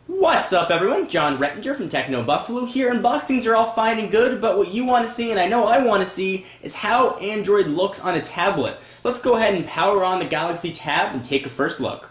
What's up, everyone? John Rettinger from Techno Buffalo here. Unboxings are all fine and good, but what you want to see, and I know I want to see, is how Android looks on a tablet. Let's go ahead and power on the Galaxy Tab and take a first look.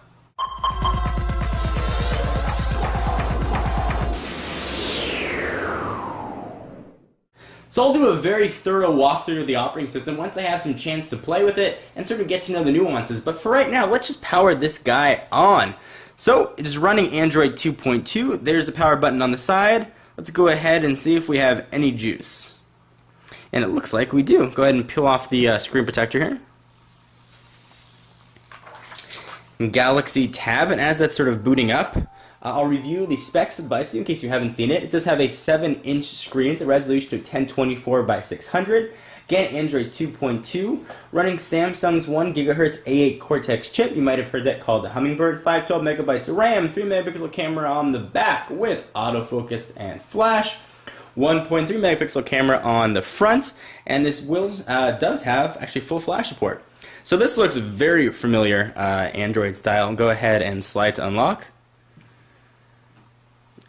So I'll do a very thorough walkthrough of the operating system once I have some chance to play with it and sort of get to know the nuances. But for right now, let's just power this guy on. So it is running Android 2.2. There's the power button on the side. Let's go ahead and see if we have any juice. And it looks like we do. Go ahead and peel off the screen protector here. Galaxy Tab, and as that's sort of booting up, I'll review the specs of the device in case you haven't seen it. It does have a 7-inch screen with a resolution of 1024 by 600. Again, Android 2.2, running Samsung's 1 GHz A8 Cortex chip. You might have heard that called the Hummingbird. 512 megabytes of RAM, 3 megapixel camera on the back with autofocus and flash. 1.3 megapixel camera on the front, and this does have actually full flash support. So this looks very familiar Android style. Go ahead and slide to unlock.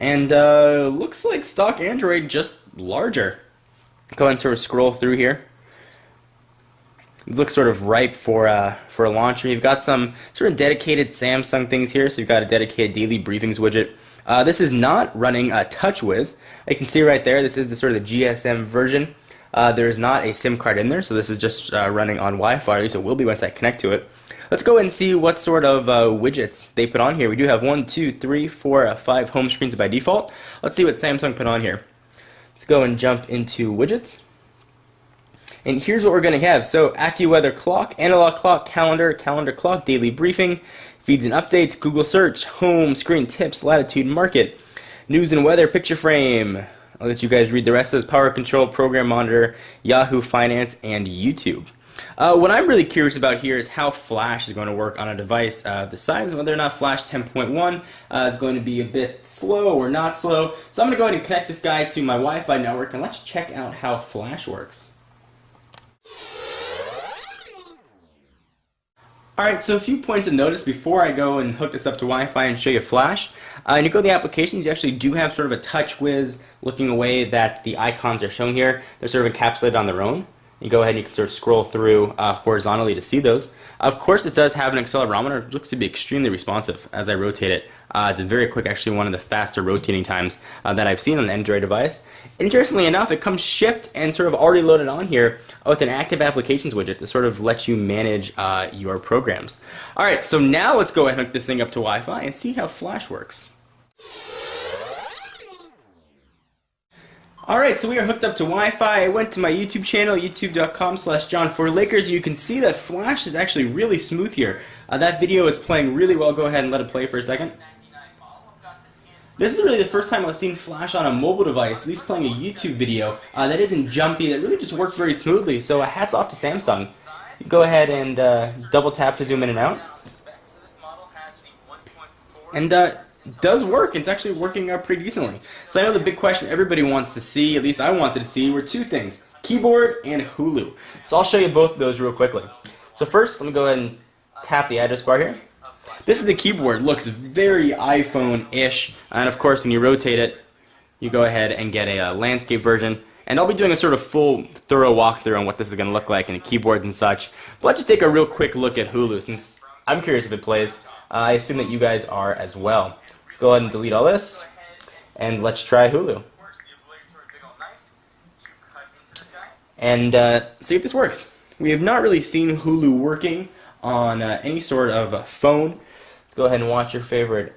And looks like stock Android, just larger. Go ahead and sort of scroll through here. It looks sort of ripe for a launcher. You've got some sort of dedicated Samsung things here. So you've got a dedicated daily briefings widget. This is not running TouchWiz. You can see right there, this is the sort of the GSM version. There is not a SIM card in there, so this is just running on Wi-Fi. At least it will be once I connect to it. Let's go ahead and see what sort of widgets they put on here. We do have 1, 2, 3, 4, 5 home screens by default. Let's see what Samsung put on here. Let's go and jump into widgets. And here's what we're going to have. So AccuWeather clock, analog clock, calendar, calendar clock, daily briefing, feeds and updates, Google search, home screen tips, latitude market, news and weather, picture frame. I'll let you guys read the rest of this. Power control, program monitor, Yahoo Finance, and YouTube. What I'm really curious about here is how Flash is going to work on a device the size, whether or not Flash 10.1 is going to be a bit slow or not slow. So I'm going to go ahead and connect this guy to my Wi-Fi network, and let's check out how Flash works. Alright, so a few points of notice before I go and hook this up to Wi-Fi and show you Flash. And you go to the applications, you actually do have sort of a TouchWiz looking away that the icons are shown here. They're sort of encapsulated on their own. You go ahead and you can sort of scroll through horizontally to see those. Of course, it does have an accelerometer. It looks to be extremely responsive as I rotate it. It's very quick, actually one of the faster rotating times that I've seen on an Android device. Interestingly enough, it comes shipped and sort of already loaded on here with an active applications widget to sort of let you manage your programs. Alright, so now let's go ahead and hook this thing up to Wi-Fi and see how Flash works. Alright, so we are hooked up to Wi-Fi. I went to my YouTube channel, youtube.com/John4Lakers. You can see that Flash is actually really smooth here. That video is playing really well. Go ahead and let it play for a second. This is really the first time I've seen Flash on a mobile device, at least playing a YouTube video, that isn't jumpy, that really just works very smoothly. So hats off to Samsung. You go ahead and double tap to zoom in and out. And does work. It's actually working pretty decently. So I know the big question everybody wants to see, at least I wanted to see, were two things: keyboard and Hulu. So I'll show you both of those real quickly. So first, let me go ahead and tap the address bar here. This is the keyboard. It looks very iPhone-ish, and of course when you rotate it, you go ahead and get a landscape version. And I'll be doing a sort of full, thorough walkthrough on what this is going to look like in a keyboard and such. But let's just take a real quick look at Hulu, since I'm curious if it plays. I assume that you guys are as well. Let's go ahead and delete all this, and let's try Hulu. And see if this works. We have not really seen Hulu working on any sort of phone. Let's go ahead and watch your favorite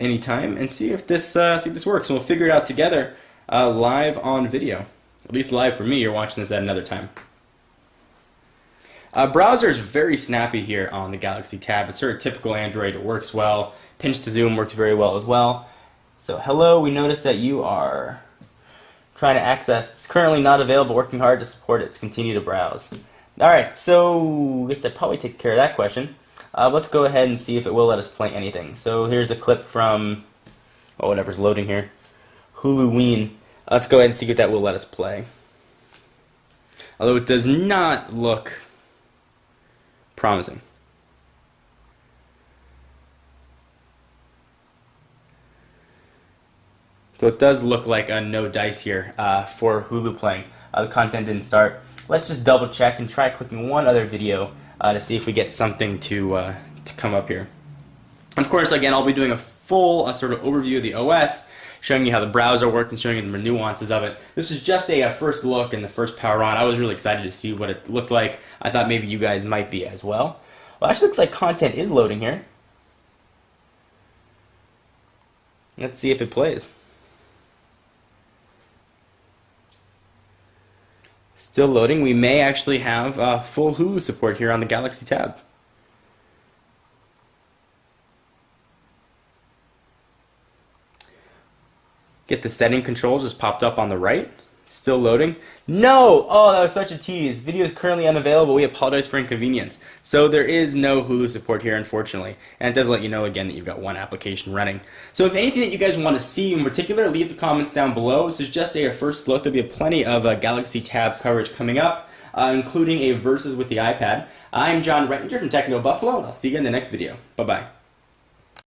anytime and see if this works. And we'll figure it out together live on video. At least live for me. You're watching this at another time. Browser is very snappy here on the Galaxy Tab. It's sort of typical Android. It works well. Pinch to zoom works very well as well. So hello, we notice that you are trying to access. It's currently not available. Working hard to support it. Continue to browse. Alright, so I guess that probably take care of that question. Let's go ahead and see if it will let us play anything. So here's a clip from, whatever's loading here, Huluween. Let's go ahead and see if that will let us play. Although it does not look promising. So it does look like a no dice here for Hulu playing. The content didn't start. Let's just double check and try clicking one other video to see if we get something to come up here. Of course, again, I'll be doing a full sort of overview of the OS, showing you how the browser worked and showing you the nuances of it. This is just a first look and the first power on. I was really excited to see what it looked like. I thought maybe you guys might be as well. Well, actually looks like content is loading here. Let's see if it plays. Still loading. We may actually have full Hulu support here on the Galaxy Tab. Get the setting controls just popped up on the right. Still loading. No! Oh, that was such a tease. Video is currently unavailable. We apologize for inconvenience. So there is no Hulu support here, unfortunately. And it does let you know, again, that you've got one application running. So if anything that you guys want to see in particular, leave the comments down below. This is just a first look. There'll be plenty of Galaxy Tab coverage coming up, including a Versus with the iPad. I'm John Rettinger from Techno Buffalo, and I'll see you in the next video. Bye-bye.